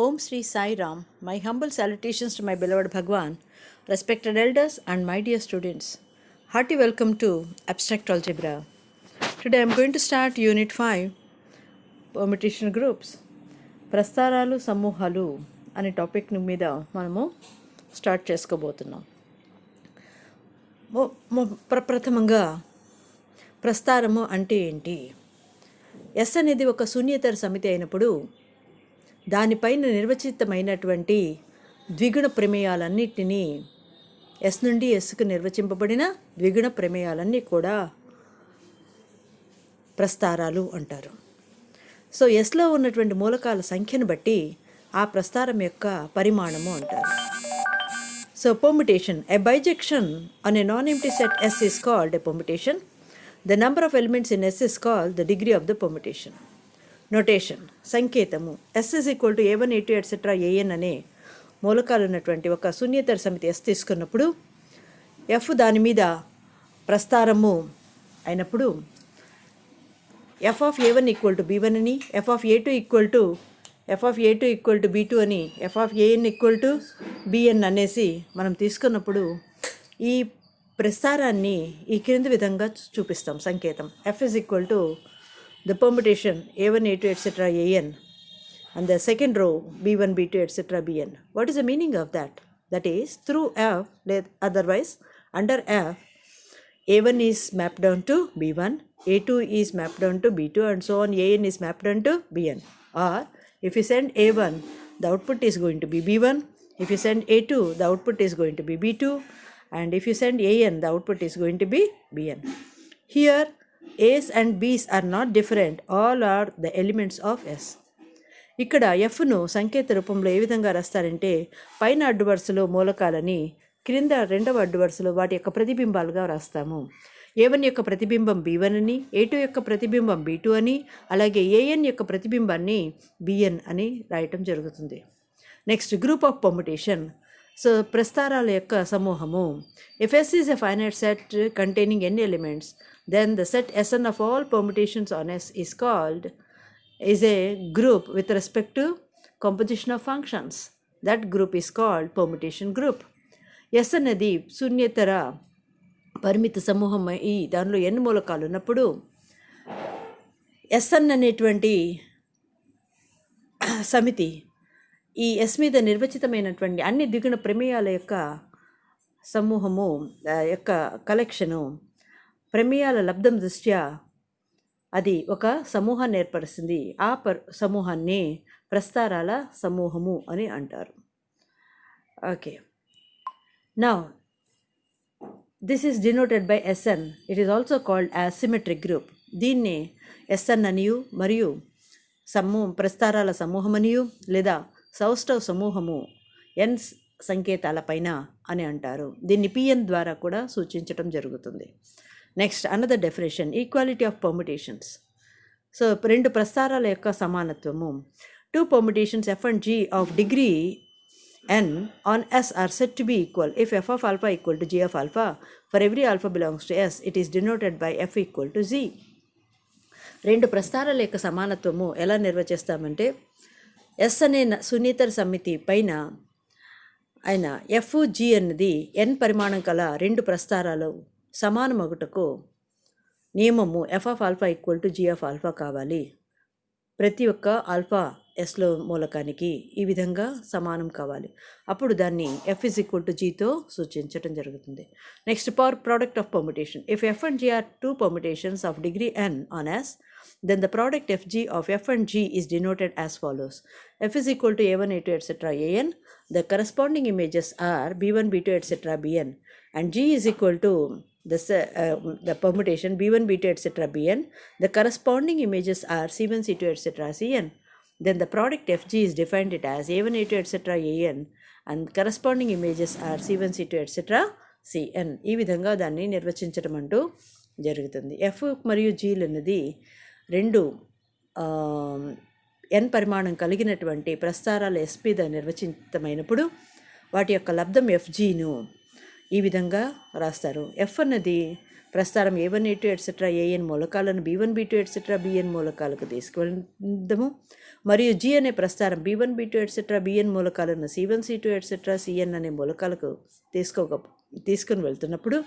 Om Sri Sai Ram. My humble salutations to my beloved Bhagwan, respected elders, and my dear students. Hearty welcome to Abstract Algebra. Today I am going to start Unit 5 Permutation Groups. ప్రస్తారాలు సమూహాలు అనే topic మీద మనము start చేసుకోబోతున్నాం. ప్రప్రథమంగా ప్రస్తారము అంటే ఏంటి? Yes అనేది ఒక శూన్యేతర సమితి అయినప్పుడు దానిపైన నిర్వచితమైనటువంటి ద్విగుణ ప్రమేయాలన్నిటినీ ఎస్ నుండి ఎస్కు నిర్వచింపబడిన ద్విగుణ ప్రమేయాలన్నీ కూడా ప్రస్తారాలు అంటారు. సో ఎస్లో ఉన్నటువంటి మూలకాల సంఖ్యను బట్టి ఆ ప్రస్తారం యొక్క పరిమాణము అంటారు. So permutation, a bijection on a non-empty set S is called a permutation. The number of elements in S is called the degree of the permutation. Notation, సంకేతము. S is equal to A1 A2 etcetera AN అనే మూలకాలు ఉన్నటువంటి ఒక శూన్యేతర సమితి yes తీసుకున్నప్పుడు F దాని మీద ప్రస్తారము అయినప్పుడు F of A1 equal to B1 అని, F of A2 equal to B2 అని, F of AN equal to BN అనేసి మనం తీసుకున్నప్పుడు ఈ ప్రస్తారాన్ని ఈ క్రింది విధంగా చూపిస్తాం. సంకేతం F is equal to the permutation A1 A2 etc. AN and the second row B1 B2 etc. BN. What is the meaning of that? That is, through F, otherwise under F, A1 is mapped down to B1, A2 is mapped down to B2 and so on, AN is mapped down to BN. Or if you send A1, the output is going to be B1. If you send A2, the output is going to be B2. And if you send AN, the output is going to be BN. Here A's and B's are not different. All are the elements of S. ఇక్కడ ఎఫ్ను సంకేత రూపంలో ఏ విధంగా రాస్తారంటే, పైన అడ్డు వరుసలో మూలకాలని, క్రింద రెండవ అడ్డు వరుసలో వాటి యొక్క ప్రతిబింబాలుగా రాస్తాము. A1 యొక్క ప్రతిబింబం B1 అని, A2 యొక్క ప్రతిబింబం B2 అని, అలాగే AN యొక్క ప్రతిబింబాన్ని BN అని రాయటం జరుగుతుంది. Next, group of permutation. So ప్రస్తారాల యొక్క సమూహము. If S is a finite set containing n elements, then the set Sn of all permutations on S is a group with respect to composition of functions. That group is called permutation group. S అనేది శూన్యేతర పరిమిత సమూహం. ఈ దానిలో n మూలకాలు ఉన్నప్పుడు Sn అనేటువంటి సమితి ఈ ఎస్ మీద నిర్వచితమైనటువంటి అన్ని ద్విగుణ ప్రమేయాల యొక్క సమూహము యొక్క కలెక్షను ప్రమేయాల లబ్ధం దృష్ట్యా అది ఒక సమూహాన్ని ఏర్పరుస్తుంది. ఆ సమూహాన్ని ప్రస్తారాల సమూహము అని అంటారు. Okay, now this is denoted by Sn. It is also called as symmetric group. దీన్ని Sn అనియు మరియు ప్రస్తారాల సమూహమనియు లేదా సౌష్టవ సమూహము n సంకేతాలపైన అని అంటారు. దీన్ని Pn ద్వారా కూడా సూచించటం జరుగుతుంది. Next, another definition, equality of permutations. So రెండు ప్రస్తారాల యొక్క సమానత్వము. Two permutations F and G of degree n on S are said to be equal if F of alpha equal to G of alpha. For every alpha belongs to S, it is denoted by F equal to Z. రెండు ప్రస్తారాల యొక్క సమానత్వము ఎలా నిర్వచిస్తామంటే, yes అనే శూన్యేతర సమితి పైన అయిన F G అన్నది n పరిమాణం కల రెండు ప్రస్తారాలు సమానమగుటకు నియమము F of alpha equal to G of alpha కావాలి. ప్రతి ఒక్క ఆల్ఫా ఎస్లో మూలకానికి ఈ విధంగా సమానం కావాలి. అప్పుడు దాన్ని ఎఫ్ ఇస్ ఈక్వల్ టు జీతో సూచించడం జరుగుతుంది. Next, product of permutation. If F and G are two permutations of degree n on S, then the product Fg of F and G is denoted as follows. F is equal to A1 A2 etc. AN. The corresponding images are B1 B2 etc. BN, and G is equal to the permutation B1 B2 etc. BN. The corresponding images are C1 C2 etc. CN. Then the product Fg is defined it as A1 A2 etc. AN, and corresponding images are C1 C2 etc. CN. ఈ విధంగా దాన్ని నిర్వచించడం అంటూ జరుగుతుంది. F మరియు G అన్నది రెండు n పరిమాణం కలిగినటువంటి ప్రస్తారాల S మీద నిర్వచితమైనప్పుడు వాటి యొక్క లబ్ధం FGను ఈ విధంగా రాస్తారు. F అన్నది ప్రస్తారం A1 A2 ఎట్సెట్రా AN మూలకాలను B1 B2 ఎట్సెట్రా BN మూలకాలకు తీసుకువెళ్దాము. మరియు జీ అనే ప్రస్తారం B1 B2 ఎట్సెట్రా బిఎన్ మూలకాలను C1 C2 ఎట్సెట్రా సిఎన్ అనే మూలకాలకు తీసుకొని వెళ్తున్నప్పుడు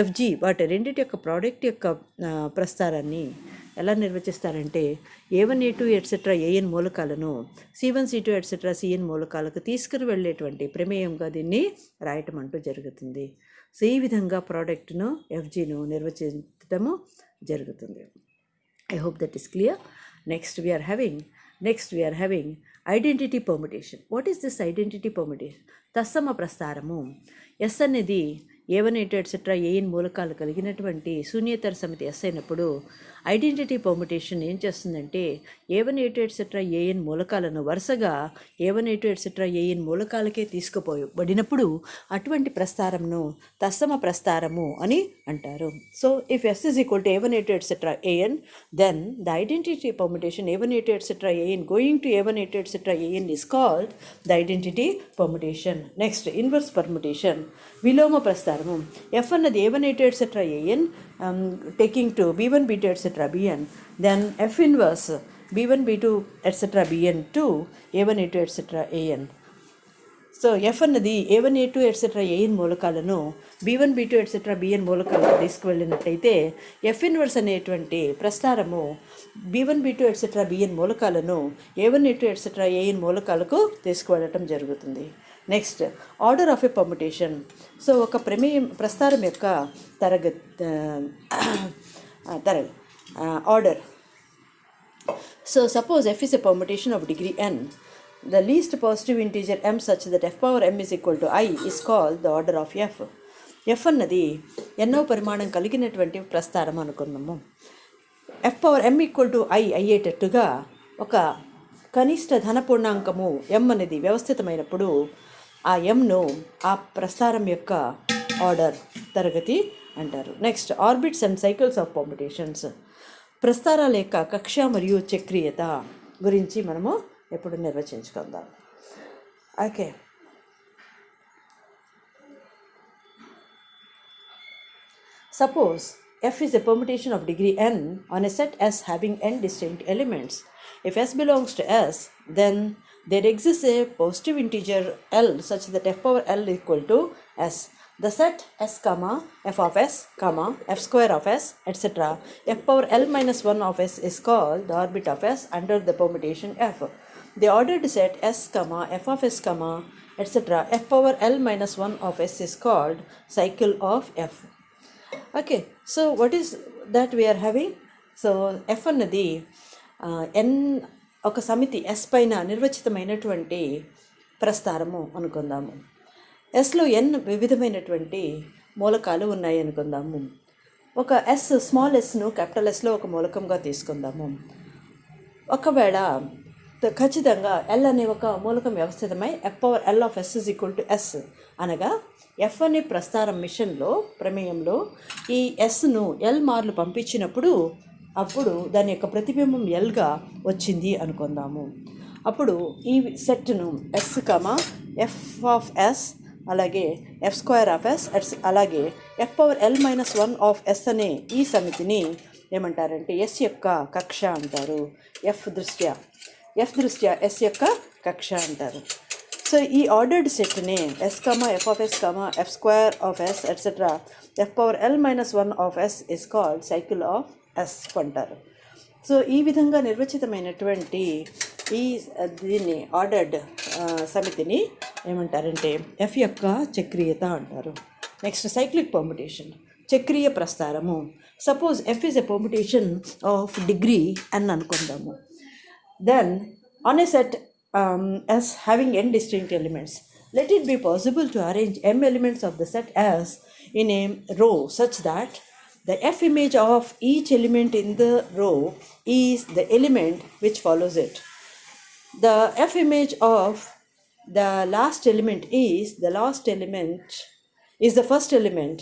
ఎఫ్జీ వాటి రెండింటి యొక్క ప్రోడక్ట్ యొక్క ప్రస్తారాన్ని ఎలా నిర్వచిస్తారంటే A1 A2 ఎట్సెట్రా ఏఎన్ మూలకాలను C1 C2 ఎట్సెట్రా సిఎన్ మూలకాలకు తీసుకుని వెళ్ళేటువంటి ప్రమేయంగా దీన్ని రాయటం అంటూ జరుగుతుంది. సో ఈ విధంగా ప్రోడక్ట్ను ఎఫ్జీను నిర్వచించటము జరుగుతుంది. I hope that is clear. Next we are having identity permutation. What is this identity permutation? తత్సమ ప్రస్తారము. ఎస్ అనేది A1 A2 ఎట్సెట్రా ఏఎన్ మూలకాలు కలిగినటువంటి శూన్యేతర సమితి ఎస్ అయినప్పుడు ఐడెంటిటీ పర్ముటేషన్ ఏం చేస్తుందంటే A1 A2 ఎట్సెట్రా ఏఎన్ మూలకాలను వరుసగా A1 A2 ఎట్సెట్రా ఏఎన్ మూలకాలకే తీసుకుపోబడినప్పుడు అటువంటి ప్రస్తారంను తత్సమ ప్రస్తారము అని అంటారు. So if S is equal to A1 A2 etcetera A N, then the identity permutation A1 A2 etcetera A N going to A1 A2 etcetera A N is called the identity permutation. Next, inverse permutation, విలోమ ప్రస్తారము. F అన్నది A1 A2 etcetera AN taking to B1 B2 etcetera BN, then F inverse B1 B2 etcetera BN to A1 A2 etcetera AN. So F అన్నది A1 A2 etcetera AN మూలకాలను B1 B2 etcetera BN మూలకాలకు తీసుకువెళ్ళినట్టయితే F inverse అనేటువంటి ప్రస్తారము B1 B2 etcetera B N మూలకాలను A1 A2 etcetera AN మూలకాలకు తీసుకువెళ్ళటం జరుగుతుంది. Next, order of a permutation. So ఒక ప్రస్తారం యొక్క order. So suppose F is a permutation of degree n. The least positive integer m such that f power m is equal to I is called the order of F. F అన్నది ఎన్నో పరిమాణం కలిగినటువంటి ప్రస్తారం అనుకున్నాము. f power m equal to I అయ్యేటట్టుగా ఒక కనిష్ట ధన పూర్ణాంకము m అనేది వ్యవస్థితమైనప్పుడు ఆ mను ఆ ప్రస్తారం యొక్క ఆర్డర్ తరగతి అంటారు. Next, orbits and cycles of permutations. ప్రస్తారాల యొక్క కక్ష మరియు చక్రీయత గురించి మనము ఎప్పుడు నిర్వచించుకుందాం. Okay, suppose F is a permutation of degree n on a set S having n distinct elements. If S belongs to S, then there exists a positive integer L such that f power L equal to S. The set S comma f of S comma f square of S etc. f power L minus 1 of S is called the orbit of S under the permutation F. The ordered set S comma f of S comma etc. f power L minus 1 of S is called cycle of F. Okay, so what is that we are having? So F అన్నది n ఒక సమితి S పైన నిర్వచితమైనటువంటి ప్రస్తారము అనుకుందాము. ఎస్లో n వివిధమైనటువంటి మూలకాలు ఉన్నాయి అనుకుందాము. ఒక S small ఎస్ను capital ఎస్లో ఒక మూలకంగా తీసుకుందాము. ఒకవేళ ఖచ్చితంగా L అనే ఒక మూలకం వ్యవస్థితమై f power L of S is equal to S అనగా F అనే ప్రస్తారం మిషన్లో ప్రమేయంలో ఈ Sను L మార్లు పంపించినప్పుడు అప్పుడు దాని యొక్క ప్రతిబింబం Lగా వచ్చింది అనుకుందాము. అప్పుడు ఈ సెట్ను S comma f of S అలాగే f స్క్వేర్ ఆఫ్ S అలాగే f power L minus 1 of S అనే ఈ సమితిని ఏమంటారంటే S యొక్క కక్ష అంటారు. F దృష్ట్యా S యొక్క కక్ష అంటారు. సో ఈ ఆర్డర్డ్ సెట్ని S comma f of S comma f square of S etcetera f power L minus 1 of S is called cycle of S అంటారు. సో ఈ విధంగా నిర్వచితమైనటువంటి దీన్ని ఆర్డర్డ్ సమితిని ఏమంటారంటే F యొక్క చక్రీయత అంటారు. నెక్స్ట్, సైక్లిక్ పర్ముటేషన్, చక్రీయ ప్రస్తారము. Suppose F is a permutation of degree n అనుకుందాము. Then on a set S having n distinct elements, let it be possible to arrange m elements of the set S in a row such that the F image of each element in the row is the element which follows it. The F image of the last element is the first element.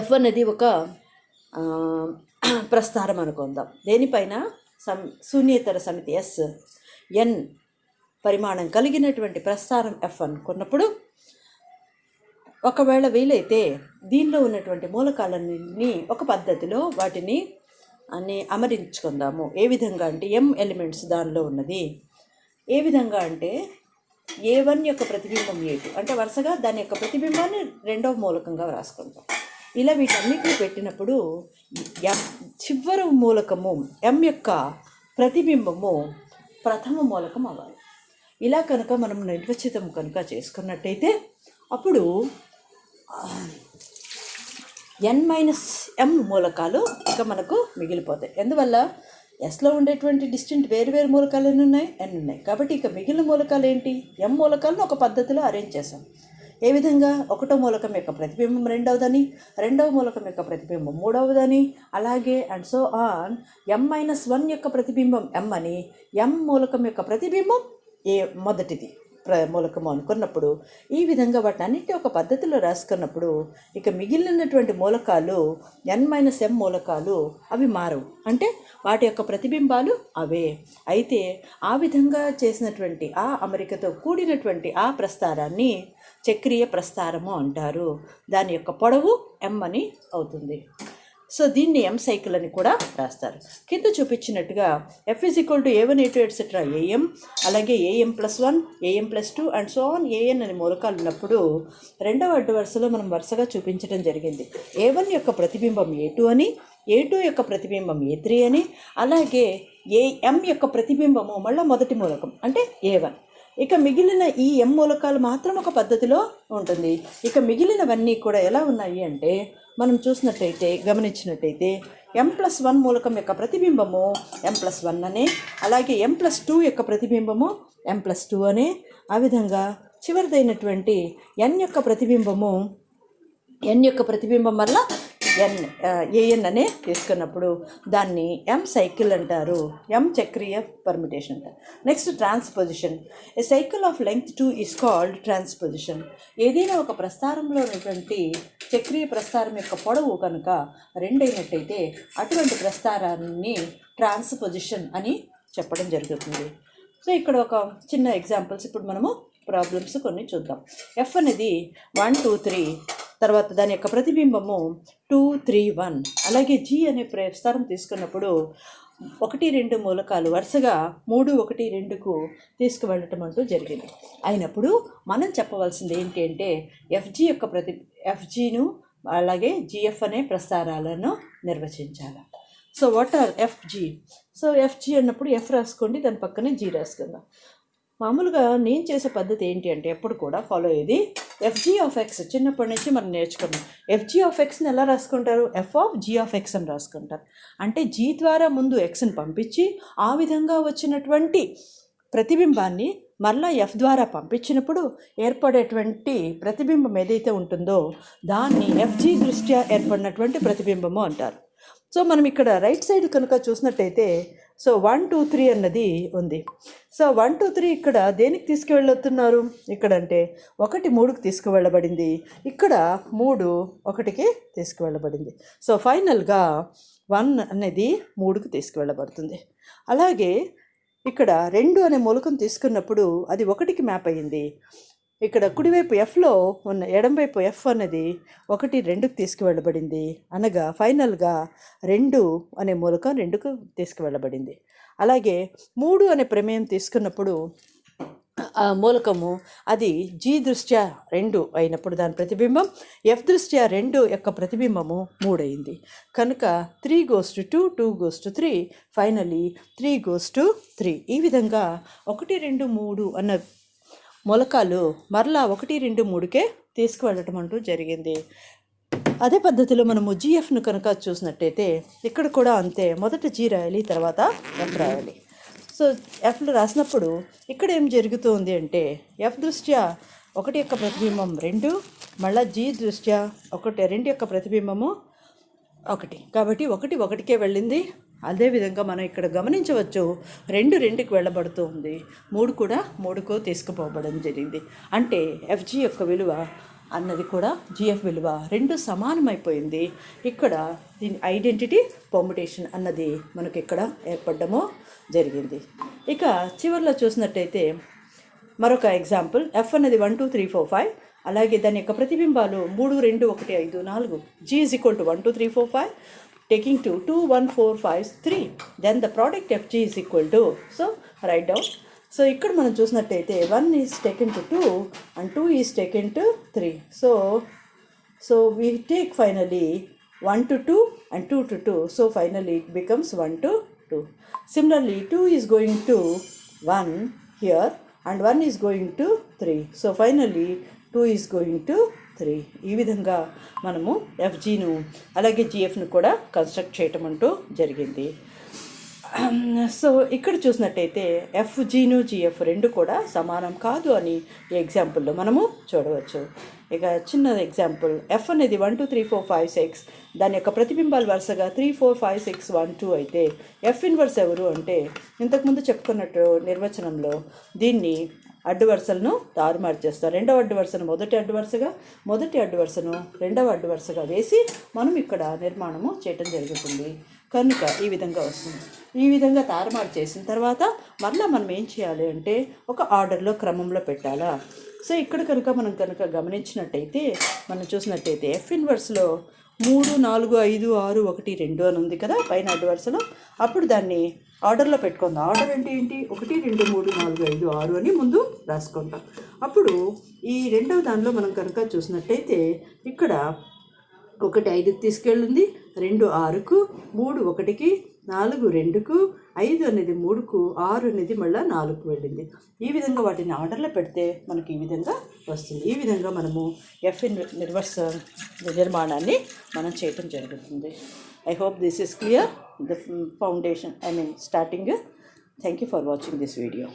F అనేది ఒక ప్రస్తారం అనుకుందాం. దేనిపైన శూన్యేతర సమితి S n పరిమాణం కలిగినటువంటి ప్రస్తారం F అనుకున్నప్పుడు ఒకవేళ వీలైతే దీనిలో ఉన్నటువంటి మూలకాలన్నీ ఒక పద్ధతిలో వాటిని అని అమరించుకుందాము. ఏ విధంగా అంటే ఎం ఎలిమెంట్స్ దానిలో ఉన్నది. ఏ విధంగా అంటే A1 యొక్క ప్రతిబింబం A2 అంటే వరుసగా దాని యొక్క ప్రతిబింబాన్ని రెండవ మూలకంగా రాసుకుంటాం. ఇలా వీటన్నిటిని పెట్టినప్పుడు చివరి మూలకము M యొక్క ప్రతిబింబము ప్రథమ మూలకం అవ్వాలి. ఇలా కనుక మనం నిర్వచితం కనుక చేసుకున్నట్టయితే అప్పుడు n-m మూలకాలు ఇక మనకు మిగిలిపోతాయి. ఎందువల్ల ఎస్లో ఉండేటువంటి డిస్టింక్ట్ వేరు మూలకాలు ఎన్ని ఉన్నాయి? n ఉన్నాయి. కాబట్టి ఇక మిగిలిన మూలకాలు ఏంటి? m మూలకాలను ఒక పద్ధతిలో అరేంజ్ చేసాం. ఏ విధంగా? ఒకటో మూలకం యొక్క ప్రతిబింబం రెండవదని, రెండవ మూలకం యొక్క ప్రతిబింబం మూడవదని, అలాగే అండ్ సో ఆన్ m-1 యొక్క ప్రతిబింబం m అని, m మూలకం యొక్క ప్రతిబింబం మొదటిది మూలకము అనుకున్నప్పుడు ఈ విధంగా వాటిని అన్నింటి ఒక పద్ధతిలో రాసుకున్నప్పుడు ఇక మిగిలినటువంటి మూలకాలు n-m మూలకాలు అవి మారవు. అంటే వాటి యొక్క ప్రతిబింబాలు అవే. అయితే ఆ విధంగా చేసినటువంటి ఆ అమరికతో కూడినటువంటి ఆ ప్రస్తారాన్ని చక్రీయ ప్రస్తారము అంటారు. దాని యొక్క పొడవు m అని అవుతుంది. సో దీన్ని M సైకిల్ అని కూడా రాస్తారు. కింద చూపించినట్టుగా F A1 A2 etcetera AM, అలాగే AM+1 AM+2 and so on AN అనే మూలకాలు ఉన్నప్పుడు రెండవ అడ్డు వరుసలో మనం వరుసగా చూపించడం జరిగింది. A1 యొక్క ప్రతిబింబం A2 అని, A2 యొక్క ప్రతిబింబం A3 అని, అలాగే AM యొక్క ప్రతిబింబము మళ్ళీ మొదటి మూలకం అంటే A1. ఇక మిగిలిన ఈ M మూలకాలు మాత్రం ఒక పద్ధతిలో ఉంటుంది. ఇక మిగిలినవన్నీ కూడా ఎలా ఉన్నాయి అంటే మనం చూసినట్టయితే గమనించినట్టయితే M+1 మూలకం యొక్క ప్రతిబింబము M+1 అనే, అలాగే M+2 యొక్క ప్రతిబింబము M+2 అనే, ఆ విధంగా చివరిదైనటువంటి n యొక్క ప్రతిబింబం వల్ల AN అనే తీసుకున్నప్పుడు దాన్ని M సైకిల్ అంటారు. M చక్రీయ పర్మిటేషన్ అంటారు. Next transposition. A cycle of length 2 is called transposition. ఏదైనా ఒక ప్రస్తారంలో ఉన్నటువంటి చక్రీయ ప్రస్తారం యొక్క పొడవు కనుక రెండైనట్టయితే అటువంటి ప్రస్తారాన్ని ట్రాన్స్పోజిషన్ అని చెప్పడం జరుగుతుంది. సో ఇక్కడ ఒక చిన్న ఎగ్జాంపుల్స్ ఇప్పుడు మనము ప్రాబ్లమ్స్ కొన్ని చూద్దాం. F అనేది 1 2 3, తర్వాత దాని యొక్క ప్రతిబింబము 2 3 1, అలాగే G అనే ప్రస్తారం తీసుకున్నప్పుడు 1 2 మూలకాలు వరుసగా 3 1 2కు తీసుకువెళ్ళటం అంటూ జరిగింది. అయినప్పుడు మనం చెప్పవలసింది ఏంటి అంటే FGను అలాగే GF అనే ప్రస్తారాలను నిర్వచించాలి. So what are FG? So FG అన్నప్పుడు F రాసుకోండి, దాని పక్కనే G రాసుకుందాం. మామూలుగా నేను చేసే పద్ధతి ఏంటి అంటే ఎప్పుడు కూడా ఫాలో అయ్యేది FG(x). చిన్నప్పటి నుంచి మనం నేర్చుకున్నాం. FG(xని ఎలా రాసుకుంటారు? F(g(x) అని రాసుకుంటారు. అంటే G ద్వారా ముందు Xని పంపించి ఆ విధంగా వచ్చినటువంటి ప్రతిబింబాన్ని మరలా F ద్వారా పంపించినప్పుడు ఏర్పడేటువంటి ప్రతిబింబం ఏదైతే ఉంటుందో దాన్ని FG దృష్ట్యా ఏర్పడినటువంటి ప్రతిబింబము అంటారు. సో మనం ఇక్కడ రైట్ సైడ్ కనుక చూసినట్టయితే సో 1 2 3 అన్నది ఉంది. సో 1 2 3 ఇక్కడ దేనికి తీసుకువెళ్ళుతున్నారు? ఇక్కడ అంటే 1 3కి తీసుకువెళ్ళబడింది, ఇక్కడ 3 1కి తీసుకువెళ్ళబడింది. సో ఫైనల్గా 1 అనేది 3కి తీసుకువెళ్ళబడుతుంది. అలాగే ఇక్కడ 2 అనే మూలకం తీసుకున్నప్పుడు అది 1కి మ్యాప్ అయ్యింది. ఇక్కడ కుడివైపు Fలో ఉన్న ఎడంవైపు F అనేది 1 2కి తీసుకువెళ్ళబడింది. అనగా ఫైనల్గా 2 అనే మూలకం 2కు తీసుకువెళ్ళబడింది. అలాగే 3 అనే ప్రమేయం తీసుకున్నప్పుడు ఆ మూలకము అది G దృష్ట్యా 2 అయినప్పుడు దాని ప్రతిబింబం F దృష్ట్యా 2 యొక్క ప్రతిబింబము 3 అయింది. కనుక 3 goes to 2, 2 goes to 3, finally 3 goes to 3. ఈ విధంగా 1 2 3 అన్న మూలకాలు మరలా 1 2 3కే తీసుకువెళ్ళటం అంటూ జరిగింది. అదే పద్ధతిలో మనము GFను కనుక చూసినట్టయితే ఇక్కడ కూడా అంతే. మొదట G రాయాలి, తర్వాత F రాయాలి. సో Fలు రాసినప్పుడు ఇక్కడ ఏం జరుగుతుంది అంటే F దృష్ట్యా 1 యొక్క ప్రతిబింబం 2, మళ్ళీ G దృష్ట్యా 2 యొక్క ప్రతిబింబము 1. కాబట్టి 1 1కే వెళ్ళింది. అదేవిధంగా మనం ఇక్కడ గమనించవచ్చు 2 2కి వెళ్ళబడుతూ ఉంది, 3 కూడా 3కు తీసుకుపోవడం జరిగింది. అంటే FG యొక్క విలువ అన్నది కూడా GF విలువ 2 సమానమైపోయింది. ఇక్కడ దీని ఐడెంటిటీ పర్ముటేషన్ అన్నది మనకి ఇక్కడ ఏర్పడము జరిగింది. ఇక చివరిలో చూసినట్టయితే మరొక ఎగ్జాంపుల్ F అనేది 1 2 3 4 5, అలాగే దాని యొక్క ప్రతిబింబాలు 3 2 1 5 4. G = 1 2 3 4 5, taking 2, 2, 1, 4, 5, 3. Then the product FG is equal to, so write down. So ఇక్కడ మనం చూసినట్టయితే 1 is taken to 2 and 2 is taken to 3. So we take finally 1 to 2 and 2 to 2. So finally it becomes 1 to 2. Similarly 2 is going to 1 here and 1 is going to 3. So finally 2 is going to 3. ఈ విధంగా మనము ఎఫ్జీను అలాగే జిఎఫ్ను కూడా construct చేయటం అంటూ జరిగింది. So ఇక్కడ చూసినట్టయితే ఎఫ్జీను జిఎఫ్ రెండు కూడా సమానం కాదు అని ఈ ఎగ్జాంపుల్లో మనము చూడవచ్చు. ఇక చిన్న ఎగ్జాంపుల్, ఎఫ్ అనేది 1 2 3 4 5 6, దాని యొక్క ప్రతిబింబాలు వరుసగా 3 4 5 6 1 2 అయితే ఎఫ్ ఇన్వర్స్ ఎవరు అంటే ఇంతకుముందు చెప్పుకున్నట్టు నిర్వచనంలో దీన్ని అడ్డు వరుసలను తారుమారు చేస్తారు. రెండవ అడ్డు వరుసను మొదటి అడ్డు వరుసగా, మొదటి అడ్డు వరుసను రెండవ అడ్డు వరుసగా వేసి మనం ఇక్కడ నిర్మాణము చేయటం జరుగుతుంది. కనుక ఈ విధంగా వస్తుంది. ఈ విధంగా తారుమారు చేసిన తర్వాత మరలా మనం ఏం చేయాలి అంటే ఒక ఆర్డర్లో క్రమంలో పెట్టాలా. సో ఇక్కడ మనం గమనించినట్టయితే మనం చూసినట్టయితే ఎఫ్ ఇన్వర్స్లో 3 4 5 6 1 2 అని ఉంది కదా పైన అడ్డు వరుసలో. అప్పుడు దాన్ని ఆర్డర్లో పెట్టుకుందాం. ఆర్డర్ అంటే ఏంటి? 1 2 3 4 5 6 అని ముందు రాసుకుంటాం. అప్పుడు ఈ రెండవ దానిలో మనం కనుక చూసినట్టయితే ఇక్కడ 1 5కి తీసుకెళ్ళింది, 2 6కు, 3 1కి, 4 2కు, 5 అనేది 3కు, 6 అనేది మళ్ళీ 4కు వెళ్ళింది. ఈ విధంగా వాటిని ఆర్డర్లో పెడితే మనకి ఈ విధంగా వస్తుంది. ఈ విధంగా మనము ఎఫ్ ఇన్వర్స్ నిర్మాణాన్ని మనం చేయటం జరుగుతుంది. I hope this is clear, the foundation, starting. Thank you for watching this video.